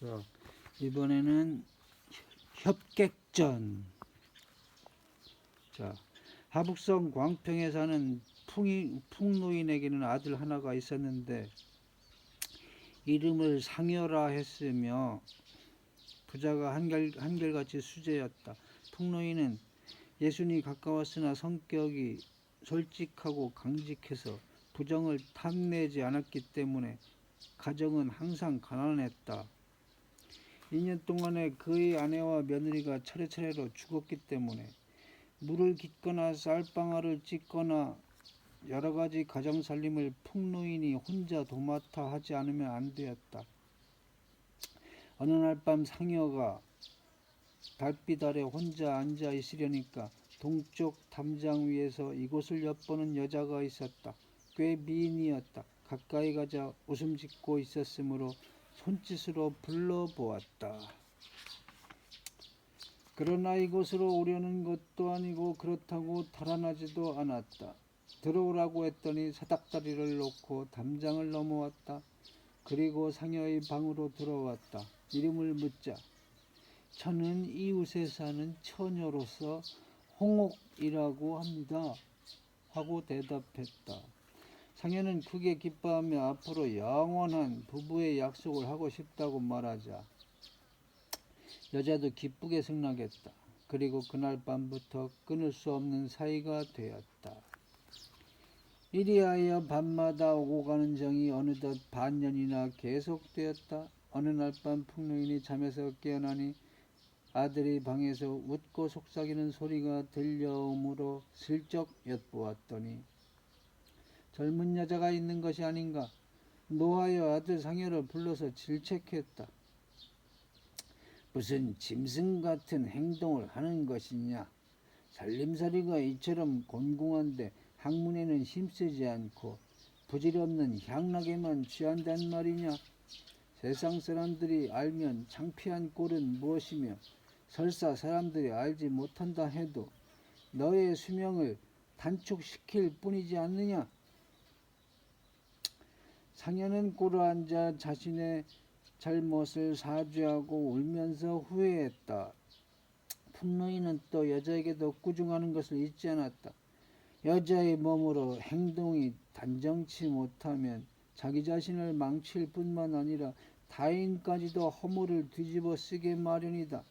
자, 이번에는 협객전. 자, 하북성 광평에 사는 풍노인에게는 아들 하나가 있었는데 이름을 상여라 했으며 부자가 한결같이 수재였다. 풍노인은 예순이 가까웠으나 성격이 솔직하고 강직해서 부정을 탐내지 않았기 때문에 가정은 항상 가난했다. 2년 동안에 그의 아내와 며느리가 차례차례로 죽었기 때문에 물을 깃거나 쌀방아를 찢거나 여러가지 가정살림을 풍노인이 혼자 도맡아 하지 않으면 안 되었다. 어느 날 밤 상여가 달빛 아래 혼자 앉아 있으려니까 동쪽 담장 위에서 이곳을 엿보는 여자가 있었다. 꽤 미인이었다. 가까이 가자 웃음 짓고 있었으므로 손짓으로 불러보았다. 그러나 이곳으로 오려는 것도 아니고 그렇다고 달아나지도 않았다. 들어오라고 했더니 사닥다리를 놓고 담장을 넘어왔다. 그리고 상여의 방으로 들어왔다. 이름을 묻자 저는 이웃에 사는 처녀로서 홍옥이라고 합니다. 하고 대답했다. 상여는 크게 기뻐하며 앞으로 영원한 부부의 약속을 하고 싶다고 말하자 여자도 기쁘게 승낙했다. 그리고 그날 밤부터 끊을 수 없는 사이가 되었다. 이리하여 밤마다 오고 가는 정이 어느덧 반년이나 계속되었다. 어느 날 밤 풍노인이 잠에서 깨어나니 아들이 방에서 웃고 속삭이는 소리가 들려오므로 슬쩍 엿보았더니 젊은 여자가 있는 것이 아닌가. 노하여 아들 상여를 불러서 질책했다. 무슨 짐승 같은 행동을 하는 것이냐. 살림살이가 이처럼 곤궁한데 학문에는 힘쓰지 않고 부질없는 향락에만 취한단 말이냐. 세상 사람들이 알면 창피한 꼴은 무엇이며 설사 사람들이 알지 못한다 해도 너의 수명을 단축시킬 뿐이지 않느냐. 상여는 꿇어앉아 자신의 잘못을 사죄하고 울면서 후회했다. 풍노인은 또 여자에게도 꾸중하는 것을 잊지 않았다. 여자의 몸으로 행동이 단정치 못하면 자기 자신을 망칠 뿐만 아니라 타인까지도 허물을 뒤집어 쓰게 마련이다.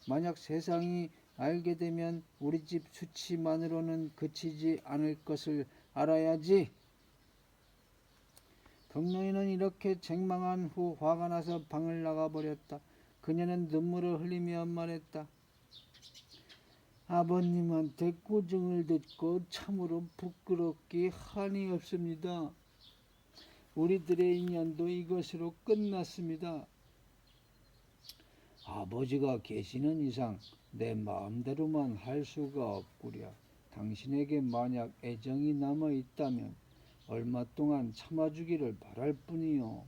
만약 세상이 알게 되면 우리 집 수치만으로는 그치지 않을 것을 알아야지. 풍노인은 이렇게 책망한 후 화가 나서 방을 나가버렸다. 그녀는 눈물을 흘리며 말했다. 아버님한테 꾸중을 듣고 참으로 부끄럽기 한이 없습니다. 우리들의 인연도 이것으로 끝났습니다. 아버지가 계시는 이상 내 마음대로만 할 수가 없구려. 당신에게 만약 애정이 남아있다면 얼마 동안 참아주기를 바랄 뿐이요.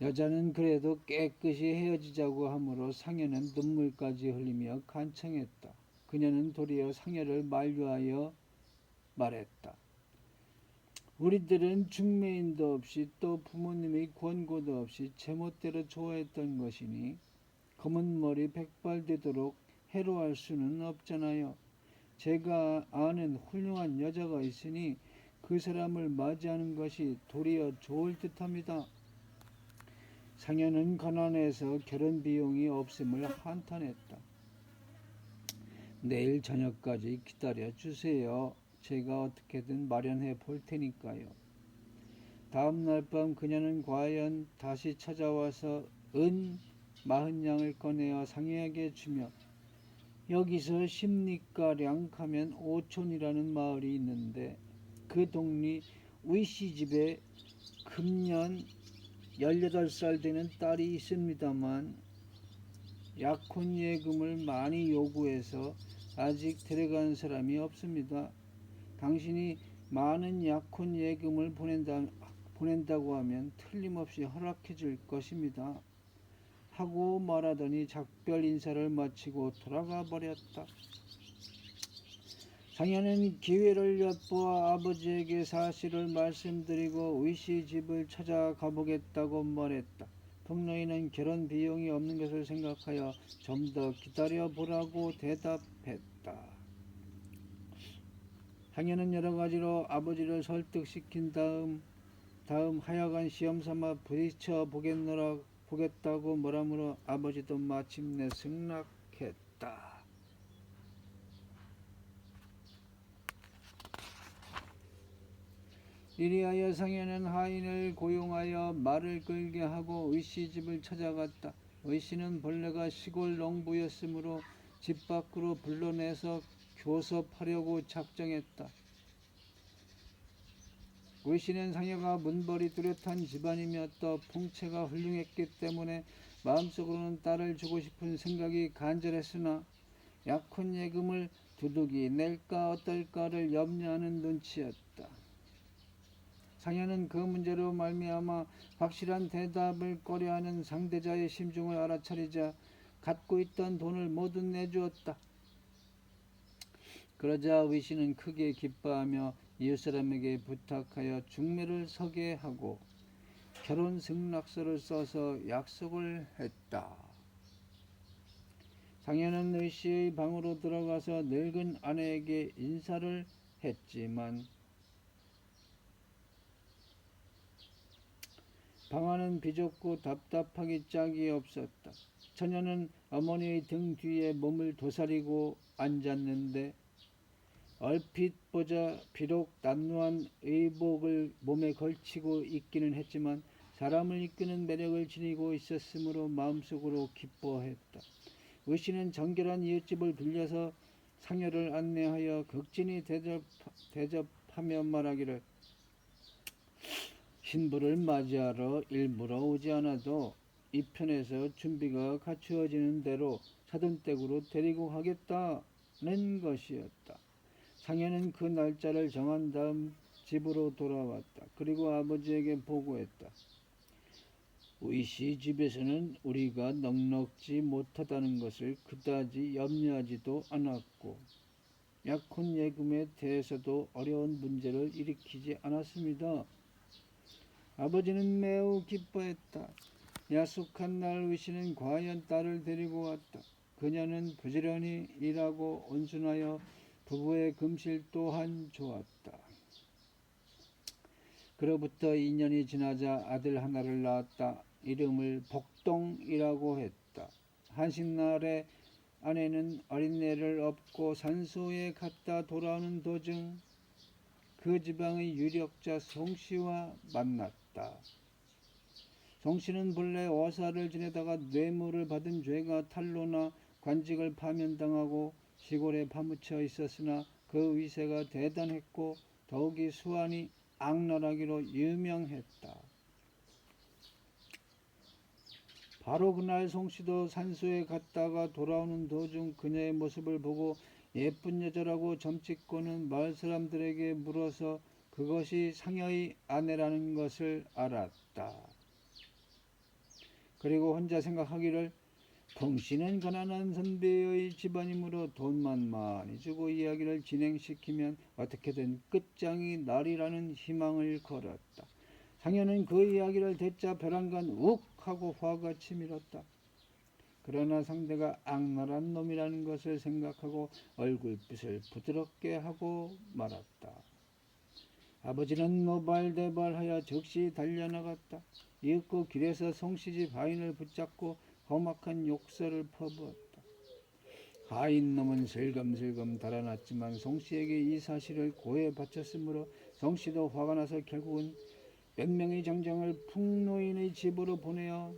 여자는 그래도 깨끗이 헤어지자고 하므로 상여는 눈물까지 흘리며 간청했다. 그녀는 도리어 상여를 만류하여 말했다. 우리들은 중매인도 없이 또 부모님의 권고도 없이 제멋대로 좋아했던 것이니 검은 머리 백발되도록 해로할 수는 없잖아요. 제가 아는 훌륭한 여자가 있으니 그 사람을 맞이하는 것이 도리어 좋을 듯합니다. 상여는 가난해서 결혼 비용이 없음을 한탄했다. 내일 저녁까지 기다려 주세요. 제가 어떻게든 마련해 볼 테니까요. 다음 날 밤 그녀는 과연 다시 찾아와서 은 40냥을 꺼내어 상여에게 주며 여기서 10리가량 가면 오촌이라는 마을이 있는데 그 동리 위씨 집에 금년 18살 되는 딸이 있습니다만 약혼 예금을 많이 요구해서 아직 데려간 사람이 없습니다. 당신이 많은 약혼 예금을 보낸다고 하면 틀림없이 허락해 줄 것입니다. 하고 말하더니 작별 인사를 마치고 돌아가 버렸다. 상여는 기회를 엿보아 아버지에게 사실을 말씀드리고 위씨 집을 찾아가 보겠다고 말했다. 풍노인은 결혼 비용이 없는 것을 생각하여 좀 더 기다려 보라고 대답했다. 상현은 여러 가지로 아버지를 설득시킨 다음 하여간 시험삼아 부딪혀 보겠다고 말하므로 아버지도 마침내 승낙했다. 이리하여 상현은 하인을 고용하여 말을 끌게 하고 의씨 집을 찾아갔다. 의씨는 본래가 시골 농부였으므로 집 밖으로 불러내서 교섭하려고 작정했다. 의씨는 상여가 문벌이 뚜렷한 집안이며 또 풍채가 훌륭했기 때문에 마음속으로는 딸을 주고 싶은 생각이 간절했으나 약혼 예금을 두둑이 낼까 어떨까를 염려하는 눈치였다. 상현은 그 문제로 말미암아 확실한 대답을 꺼려하는 상대자의 심중을 알아차리자 갖고 있던 돈을 모두 내주었다. 그러자 의씨는 크게 기뻐하며 이웃사람에게 부탁하여 중매를 서게 하고 결혼 승낙서를 써서 약속을 했다. 상현은 의씨의 방으로 들어가서 늙은 아내에게 인사를 했지만 방 안은 비좁고 답답하기 짝이 없었다. 처녀는 어머니의 등 뒤에 몸을 도사리고 앉았는데 얼핏 보자 비록 남루한 의복을 몸에 걸치고 있기는 했지만 사람을 이끄는 매력을 지니고 있었으므로 마음속으로 기뻐했다. 의씨는 정결한 이웃집을 빌려서 상여를 안내하여 극진히 대접하며 말하기를 신부를 맞이하러 일부러 오지 않아도 이편에서 준비가 갖추어지는 대로 사돈댁으로 데리고 가겠다는 것이었다. 상현은 그 날짜를 정한 다음 집으로 돌아왔다. 그리고 아버지에게 보고했다. 의씨 집에서는 우리가 넉넉지 못하다는 것을 그다지 염려하지도 않았고 약혼 예금에 대해서도 어려운 문제를 일으키지 않았습니다. 아버지는 매우 기뻐했다. 약속한 날 의씨는 과연 딸을 데리고 왔다. 그녀는 부지런히 일하고 온순하여 부부의 금실 또한 좋았다. 그로부터 2년이 지나자 아들 하나를 낳았다. 이름을 복동이라고 했다. 한식날에 아내는 어린애를 업고 산소에 갔다 돌아오는 도중 그 지방의 유력자 송씨와 만났다. 송씨는 본래 어사를 지내다가 뇌물을 받은 죄가 탄로나 관직을 파면당하고 시골에 파묻혀 있었으나 그 위세가 대단했고 더욱이 수완이 악랄하기로 유명했다. 바로 그날 송씨도 산소에 갔다가 돌아오는 도중 그녀의 모습을 보고 예쁜 여자라고 점찍고는 마을 사람들에게 물어서 그것이 상여의 아내라는 것을 알았다. 그리고 혼자 생각하기를 풍씨는 가난한 선비의 집안이므로 돈만 많이 주고 이야기를 진행시키면 어떻게든 끝장이 나리라는 희망을 걸었다. 상여는 그 이야기를 듣자 벼랑간 욱 하고 화가 치밀었다. 그러나 상대가 악랄한 놈이라는 것을 생각하고 얼굴빛을 부드럽게 하고 말았다. 아버지는 노발대발하여 즉시 달려나갔다. 이윽고 길에서 송씨집 하인을 붙잡고 험악한 욕설을 퍼부었다. 하인놈은 슬금슬금 달아났지만 송씨에게 이 사실을 고해 바쳤으므로 송씨도 화가 나서 결국은 몇 명의 장정을 풍노인의 집으로 보내어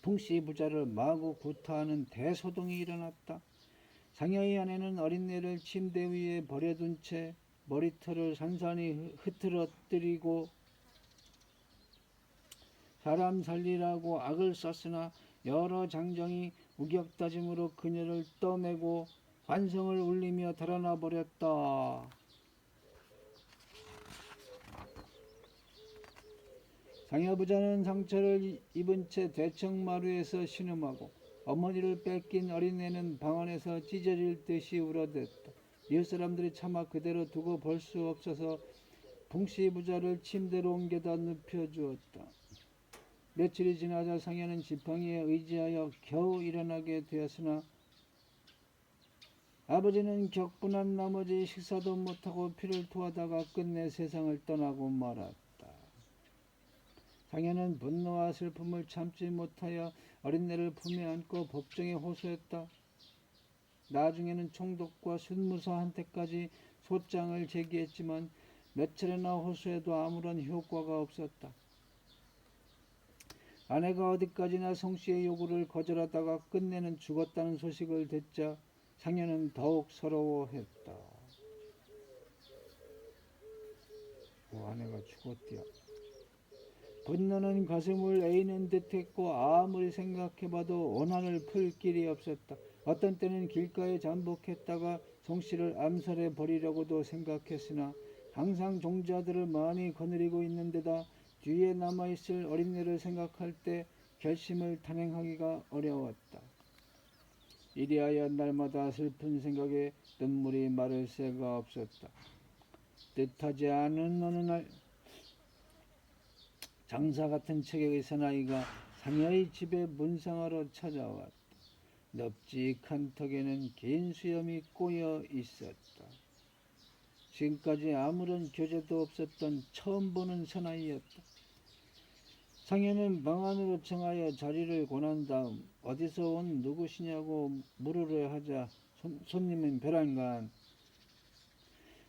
풍씨 부자를 마구 구타하는 대소동이 일어났다. 상여의 아내는 어린애를 침대 위에 버려둔 채 머리털을 산산히 흐트러뜨리고 사람 살리라고 악을 썼으나 여러 장정이 우격다짐으로 그녀를 떠매고 환성을 울리며 달아나 버렸다. 상여부자는 상처를 입은 채 대청마루에서 신음하고 어머니를 뺏긴 어린애는 방 안에서 찢어질 듯이 울어댔다. 이웃사람들이 차마 그대로 두고 볼 수 없어서 풍씨 부자를 침대로 옮겨다 눕혀주었다. 며칠이 지나자 상현은 지팡이에 의지하여 겨우 일어나게 되었으나 아버지는 격분한 나머지 식사도 못하고 피를 토하다가 끝내 세상을 떠나고 말았다. 상현은 분노와 슬픔을 참지 못하여 어린애를 품에 안고 법정에 호소했다. 나중에는 총독과 순무사한테까지 소장을 제기했지만 몇 차례나 호소해도 아무런 효과가 없었다. 아내가 어디까지나 송씨의 요구를 거절하다가 끝내는 죽었다는 소식을 듣자 상현은 더욱 서러워했다. 아내가 죽었디야. 분노는 가슴을 에이는 듯했고 아무리 생각해봐도 원한을 풀 길이 없었다. 어떤 때는 길가에 잠복했다가 송씨를 암살해 버리려고도 생각했으나 항상 종자들을 많이 거느리고 있는 데다 뒤에 남아있을 어린애를 생각할 때 결심을 단행하기가 어려웠다. 이리하여 날마다 슬픈 생각에 눈물이 마를 새가 없었다. 뜻하지 않은 어느 날 장사 같은 체격의 사나이가 상여의 집에 문상하러 찾아왔다. 넙직한 턱에는 긴 수염이 꼬여 있었다. 지금까지 아무런 교제도 없었던 처음 보는 사나이였다. 상현은 방 안으로 청하여 자리를 권한 다음 어디서 온 누구시냐고 물으려 하자 손님은 벼랑간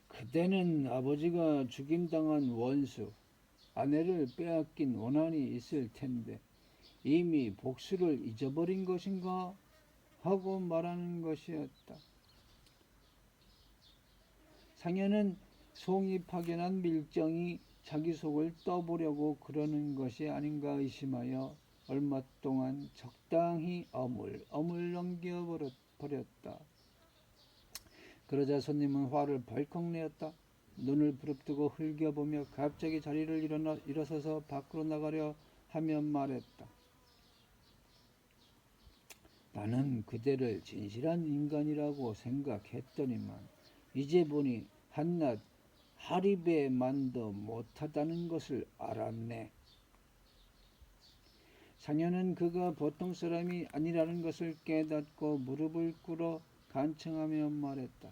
그대는 아버지가 죽임당한 원수, 아내를 빼앗긴 원한이 있을 텐데 이미 복수를 잊어버린 것인가? 하고 말하는 것이었다. 상현은 송이 파견한 밀정이 자기 속을 떠보려고 그러는 것이 아닌가 의심하여 얼마 동안 적당히 어물어물 넘겨버렸다. 그러자 손님은 화를 벌컥 내었다. 눈을 부릅뜨고 흘겨보며 갑자기 자리를 일어서서 밖으로 나가려 하며 말했다. 나는 그대를 진실한 인간이라고 생각했더니만 이제 보니 한낱 하리배 만도 못하다는 것을 알았네. 상현은 그가 보통 사람이 아니라는 것을 깨닫고 무릎을 꿇어 간청하며 말했다.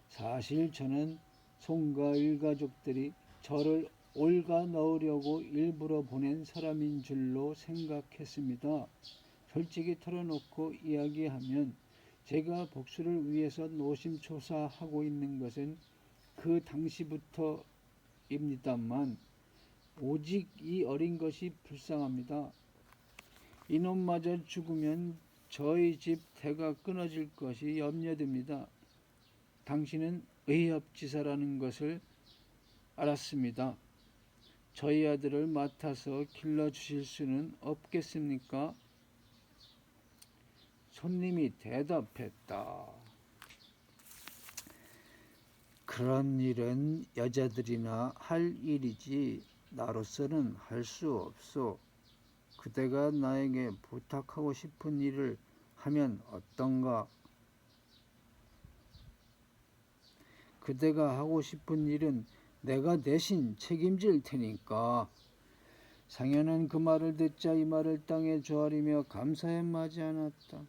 사실 저는 송가 일가족들이 저를 올가 넣으려고 일부러 보낸 사람인 줄로 생각했습니다. 솔직히 털어놓고 이야기하면 제가 복수를 위해서 노심초사하고 있는 것은 그 당시부터입니다만 오직 이 어린 것이 불쌍합니다. 이놈마저 죽으면 저희 집 대가 끊어질 것이 염려됩니다. 당신은 의협지사라는 것을 알았습니다. 저희 아들을 맡아서 길러주실 수는 없겠습니까? 손님이 대답했다. 그런 일은 여자들이나 할 일이지 나로서는 할 수 없소. 그대가 나에게 부탁하고 싶은 일을 하면 어떤가? 그대가 하고 싶은 일은 내가 대신 책임질 테니까. 상현은 그 말을 듣자 이마를 땅에 조아리며 감사에 맞지 않았다.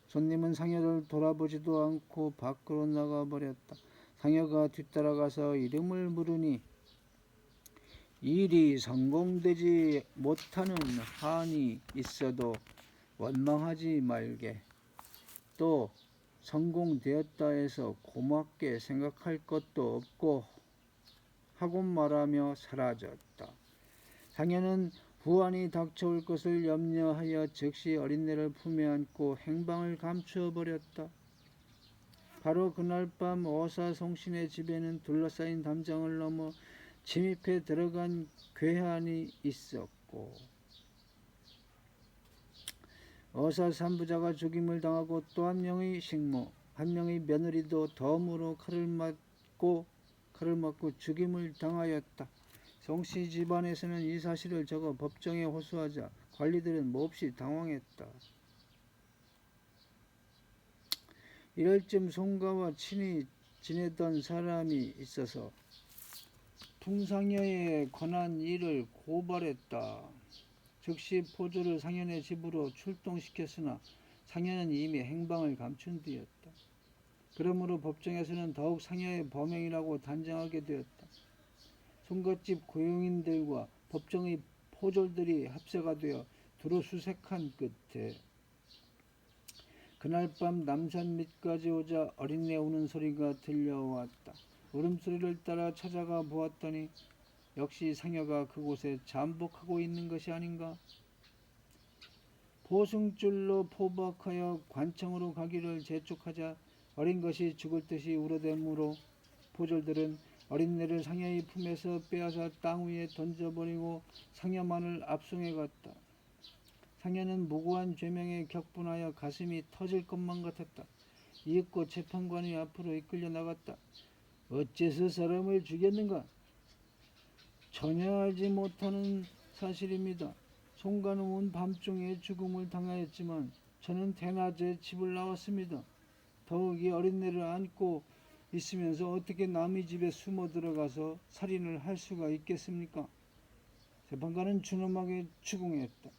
손님은 상여를 돌아보지도 않고 밖으로 나가버렸다. 상여가 뒤따라가서 이름을 물으니 일이 성공되지 못하는 한이 있어도 원망하지 말게. 또 성공되었다 해서 고맙게 생각할 것도 없고 하고 말하며 사라졌다. 상현은 후환이 닥쳐올 것을 염려하여 즉시 어린애를 품에 안고 행방을 감추어 버렸다. 바로 그날 밤 어사송신의 집에는 둘러싸인 담장을 넘어 침입해 들어간 괴한이 있었고 어사 삼부자가 죽임을 당하고 또 한 명의 식모, 한 명의 며느리도 덤으로 칼을 맞고 죽임을 당하였다. 송씨 집안에서는 이 사실을 적어 법정에 호소하자 관리들은 몹시 당황했다. 이럴 쯤 송가와 친히 지내던 사람이 있어서 풍상여에 관한 일을 고발했다. 즉시 포조를 상현의 집으로 출동시켰으나 상현은 이미 행방을 감춘 뒤였다. 그러므로 법정에서는 더욱 상여의 범행이라고 단정하게 되었다. 송갓집 고용인들과 법정의 포졸들이 합세가 되어 두루 수색한 끝에 그날 밤 남산 밑까지 오자 어린애 우는 소리가 들려왔다. 울음소리를 따라 찾아가 보았더니 역시 상여가 그곳에 잠복하고 있는 것이 아닌가. 보승줄로 포박하여 관청으로 가기를 재촉하자 어린 것이 죽을 듯이 울어대므로 포졸들은 어린애를 상여의 품에서 빼앗아 땅 위에 던져버리고 상여만을 압송해 갔다. 상여는 무고한 죄명에 격분하여 가슴이 터질 것만 같았다. 이윽고 재판관이 앞으로 이끌려 나갔다. 어째서 사람을 죽였는가? 전혀 알지 못하는 사실입니다. 송가놈은 밤중에 죽음을 당하였지만 저는 대낮에 집을 나왔습니다. 더욱이 어린애를 안고 있으면서 어떻게 남의 집에 숨어 들어가서 살인을 할 수가 있겠습니까? 재판관은 준엄하게 추궁했다.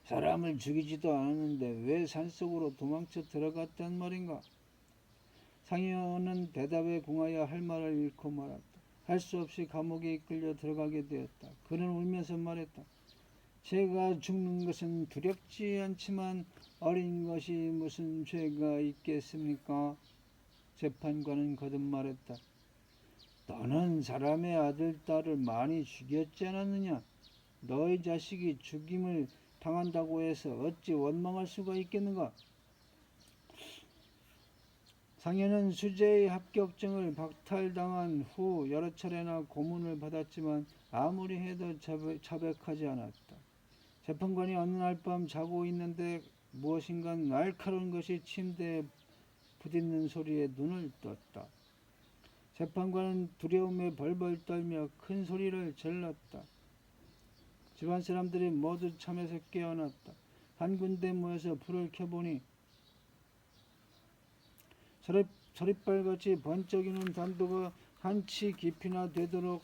사람을 죽이지도 않았는데 왜 산속으로 도망쳐 들어갔단 말인가? 상여는 대답에 궁하여 할 말을 잃고 말았다. 할 수 없이 감옥에 이끌려 들어가게 되었다. 그는 울면서 말했다. 제가 죽는 것은 두렵지 않지만 어린 것이 무슨 죄가 있겠습니까? 재판관은 거듭 말했다. 너는 사람의 아들, 딸을 많이 죽였지 않았느냐? 너희 자식이 죽임을 당한다고 해서 어찌 원망할 수가 있겠는가? 상여는 수재의 합격증을 박탈당한 후 여러 차례나 고문을 받았지만 아무리 해도 자백하지 않았다. 재판관이 어느 날 밤 자고 있는데 무엇인가 날카로운 것이 침대에 부딪는 소리에 눈을 떴다. 재판관은 두려움에 벌벌 떨며 큰 소리를 질렀다. 집안 사람들이 모두 잠에서 깨어났다. 한 군데 모여서 불을 켜보니 서릿발같이 번쩍이는 담도가 한치 깊이나 되도록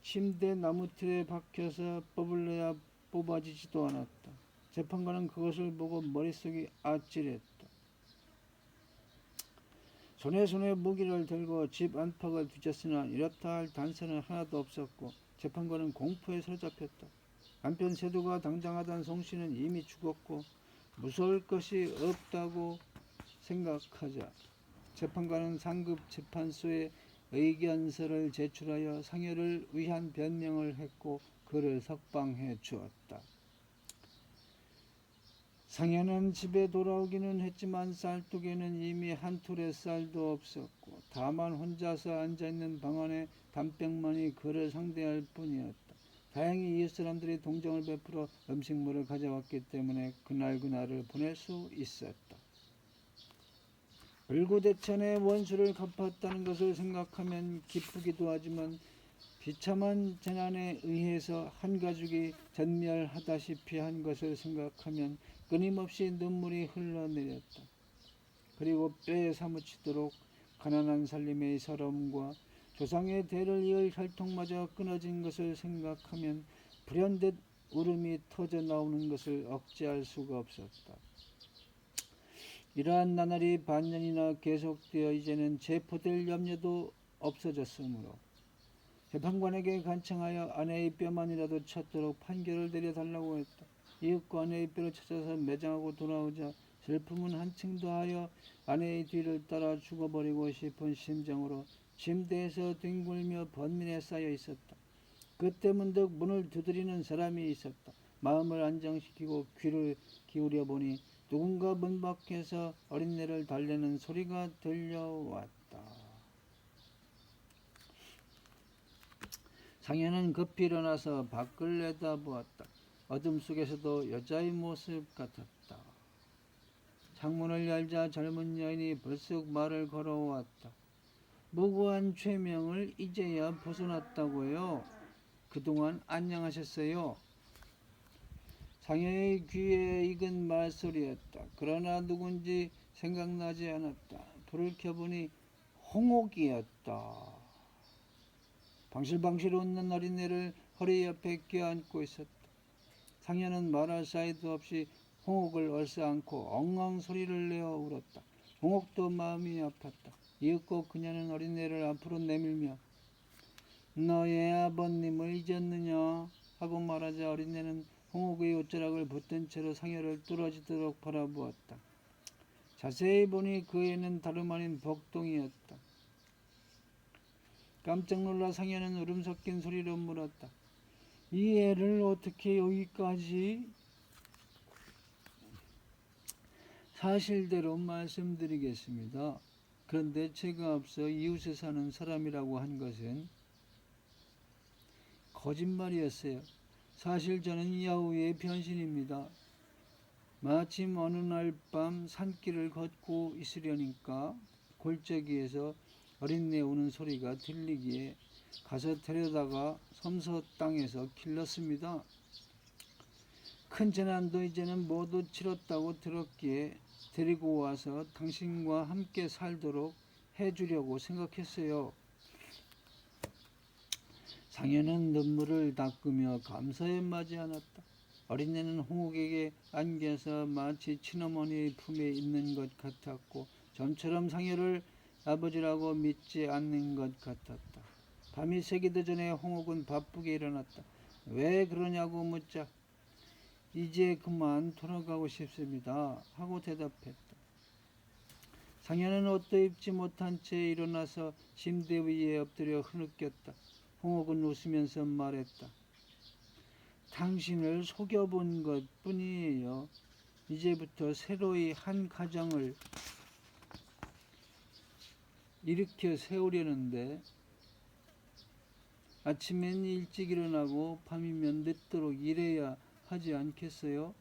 침대 나무틀에 박혀서 뽑을래야 뽑아지지도 않았다. 재판관은 그것을 보고 머릿속이 아찔했다. 손에 무기를 들고 집 안팎을 뒤졌으나 이렇다 할 단서는 하나도 없었고 재판관은 공포에 사로잡혔다. 한편 세두가 당장하던 송씨는 이미 죽었고 무서울 것이 없다고 생각하자 재판관은 상급 재판소에 의견서를 제출하여 상여를 위한 변명을 했고 그를 석방해 주었다. 상여는 집에 돌아오기는 했지만 쌀독에는 이미 한 톨의 쌀도 없었고 다만 혼자서 앉아있는 방 안에 담백만이 그를 상대할 뿐이었다. 다행히 이웃 사람들이 동정을 베풀어 음식물을 가져왔기 때문에 그날을 보낼 수 있었다. 을구대천의 원수를 갚았다는 것을 생각하면 기쁘기도 하지만 비참한 재난에 의해서 한 가족이 전멸하다시피 한 것을 생각하면 끊임없이 눈물이 흘러내렸다. 그리고 뼈에 사무치도록 가난한 살림의 서러움과 조상의 대를 이을 혈통마저 끊어진 것을 생각하면 불현듯 울음이 터져 나오는 것을 억제할 수가 없었다. 이러한 나날이 반년이나 계속되어 이제는 체포될 염려도 없어졌으므로 재판관에게 간청하여 아내의 뼈만이라도 찾도록 판결을 내려달라고 했다. 이윽고 아내의 뼈를 찾아서 매장하고 돌아오자 슬픔은 한층 더하여 아내의 뒤를 따라 죽어버리고 싶은 심정으로 침대에서 뒹굴며 번민에 쌓여 있었다. 그때 문득 문을 두드리는 사람이 있었다. 마음을 안정시키고 귀를 기울여 보니 누군가 문 밖에서 어린애를 달래는 소리가 들려왔다. 상여는 급히 일어나서 밖을 내다보았다. 어둠 속에서도 여자의 모습 같았다. 창문을 열자 젊은 여인이 불쑥 말을 걸어왔다. 무고한 죄명을 이제야 벗어났다고요. 그동안 안녕하셨어요. 상여의 귀에 익은 말소리였다. 그러나 누군지 생각나지 않았다. 불을 켜보니 홍옥이었다. 방실방실 웃는 어린애를 허리 옆에 껴안고 있었다. 상현은 말할 사이도 없이 홍옥을 얼싸안고 엉엉 소리를 내어 울었다. 홍옥도 마음이 아팠다. 이윽고 그녀는 어린애를 앞으로 내밀며 너의 아버님을 잊었느냐 하고 말하자 어린애는 홍옥의 옷자락을 붙든 채로 상현을 뚫어지도록 바라보았다. 자세히 보니 그 애는 다름 아닌 복동이었다. 깜짝 놀라 상현은 울음 섞인 소리로 물었다. 이 애를 어떻게 여기까지? 사실대로 말씀드리겠습니다. 그런데 제가 앞서 이웃에 사는 사람이라고 한 것은 거짓말이었어요. 사실 저는 야후의 변신입니다. 마침 어느 날 밤 산길을 걷고 있으려니까 골짜기에서 어린애 우는 소리가 들리기에 가서 데려다가 섬서 땅에서 길렀습니다. 큰 재난도 이제는 모두 치렀다고 들었기에 데리고 와서 당신과 함께 살도록 해주려고 생각했어요. 상현은 눈물을 닦으며 감사에 맞이 않았다. 어린애는 홍옥에게 안겨서 마치 친어머니의 품에 있는 것 같았고 좀처럼 상현을 아버지라고 믿지 않는 것 같았다. 밤이 새기도 전에 홍옥은 바쁘게 일어났다. 왜 그러냐고 묻자 이제 그만 돌아가고 싶습니다 하고 대답했다. 상현은 옷도 입지 못한 채 일어나서 침대 위에 엎드려 흐느꼈다. 홍옥은 웃으면서 말했다. 당신을 속여본 것 뿐이에요. 이제부터 새로이 한 가정을 일으켜 세우려는데 아침엔 일찍 일어나고 밤이면 늦도록 일해야 하지 않겠어요?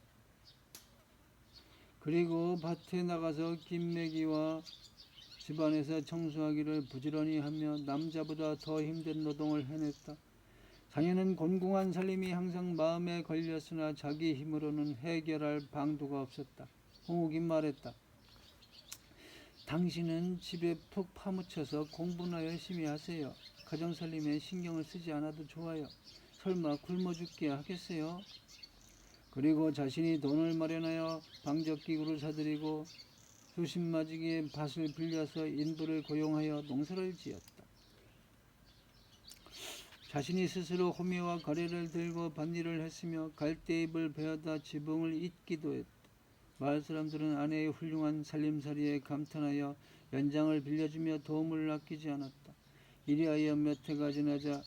그리고 밭에 나가서 김매기와 집안에서 청소하기를 부지런히 하며 남자보다 더 힘든 노동을 해냈다. 상현은 곤궁한 살림이 항상 마음에 걸렸으나 자기 힘으로는 해결할 방도가 없었다. 홍옥이 말했다. 당신은 집에 푹 파묻혀서 공부나 열심히 하세요. 가정살림에 신경을 쓰지 않아도 좋아요. 설마 굶어 죽게 하겠어요? 그리고 자신이 돈을 마련하여 방적기구를 사들이고 수십마지기의 밭을 빌려서 인부를 고용하여 농사를 지었다. 자신이 스스로 호미와 가래를 들고 밭일을 했으며 갈대잎을 베어다 지붕을 잇기도 했다. 마을 사람들은 아내의 훌륭한 살림살이에 감탄하여 연장을 빌려주며 도움을 아끼지 않았다. 이리하여 몇 해가 지나자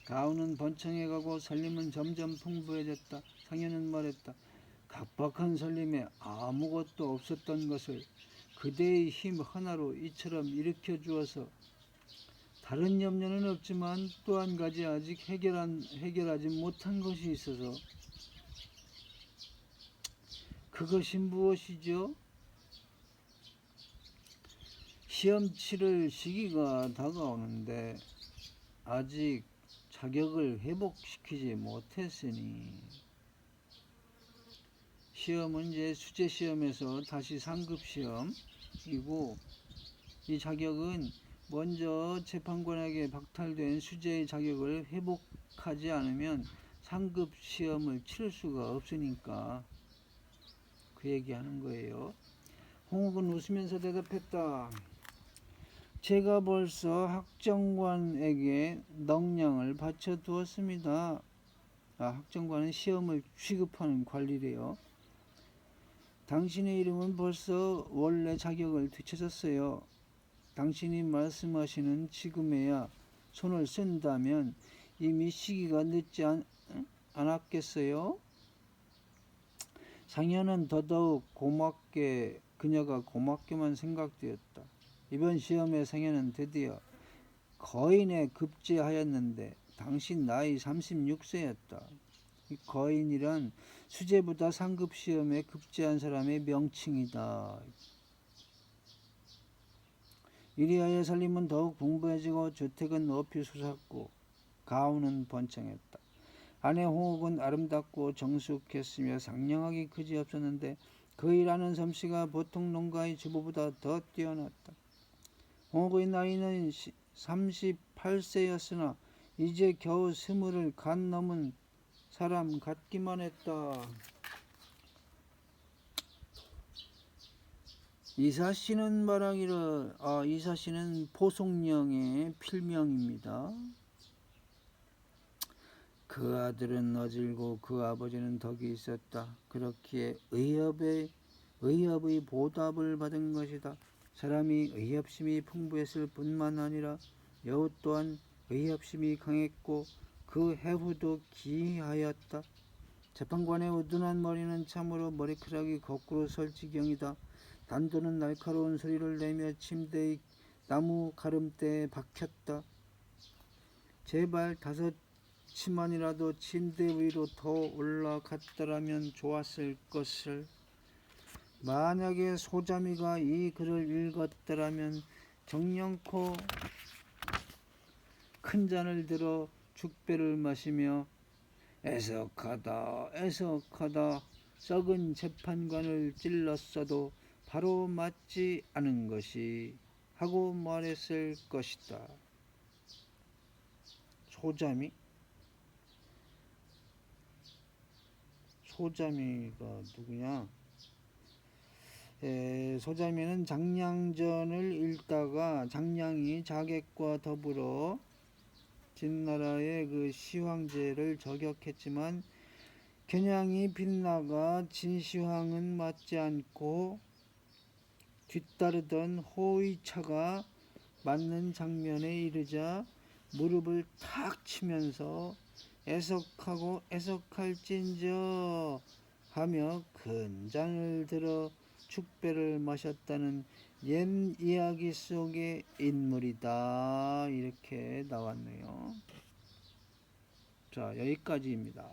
가훈은 번창해가고 살림은 점점 풍부해졌다. 상현은 말했다. 각박한 살림에 아무것도 없었던 것을 그대의 힘 하나로 이처럼 일으켜 주어서 다른 염려는 없지만 또 한 가지 아직 해결하지 못한 것이 있어서 그것이 무엇이죠? 시험 치를 시기가 다가오는데 아직 자격을 회복시키지 못했으니 시험은 이제 수재시험에서 다시 상급시험이고 이 자격은 먼저 재판관에게 박탈된 수재의 자격을 회복하지 않으면 상급시험을 치를 수가 없으니까 그 얘기하는 거예요. 홍옥은 웃으면서 대답했다. 제가 벌써 학정관에게 넉량을 바쳐두었습니다. 학정관은 시험을 취급하는 관리래요. 당신의 이름은 벌써 원래 자격을 되찾았어요. 당신이 말씀하시는 지금에야 손을 쓴다면 이미 시기가 늦지 않았겠어요? 상현은 더더욱 그녀가 고맙게만 생각되었다. 이번 시험에 상현은 드디어 거인에 급제하였는데 당신 나이 36세였다. 이 거인이란 수재보다 상급 시험에 급제한 사람의 명칭이다. 이리하여 살림은 더욱 풍부해지고 주택은 높이 솟았고 가훈은 번창했다. 아내 홍옥은 아름답고 정숙했으며 상냥하기 그지없었는데 그 일하는 솜씨가 보통 농가의 주부보다 더 뛰어났다. 홍옥의 나이는 38세였으나 이제 겨우 20을 간 넘은 사람 같기만 했다. 이사씨는 말하기를, 이사씨는 포송령의 필명입니다. 그 아들은 어질고 그 아버지는 덕이 있었다. 그렇기에 의협의 보답을 받은 것이다. 사람이 의협심이 풍부했을 뿐만 아니라 여우 또한 의협심이 강했고 그 해후도 기이하였다. 재판관의 우둔한 머리는 참으로 머리카락이 거꾸로 설 지경이다. 단도는 날카로운 소리를 내며 침대의 나무 가름대에 박혔다. 제발 5치만이라도 침대 위로 더 올라갔더라면 좋았을 것을. 만약에 소자미가 이 글을 읽었더라면 정령코 큰 잔을 들어 죽배를 마시며 애석하다 애석하다 썩은 재판관을 찔렀어도 바로 맞지 않은 것이 하고 말했을 것이다. 소자미? 소자미가 누구냐? 소자미는 장량전을 읽다가 장량이 자객과 더불어 진나라의 그 시황제를 저격했지만 겨냥이 빗나가 진시황은 맞지 않고 뒤따르던 호위차가 맞는 장면에 이르자 무릎을 탁 치면서 애석하고 애석할진저 하며 큰 잔을 들어 축배를 마셨다는 옛 이야기 속의 인물이다. 이렇게 나왔네요. 자, 여기까지입니다.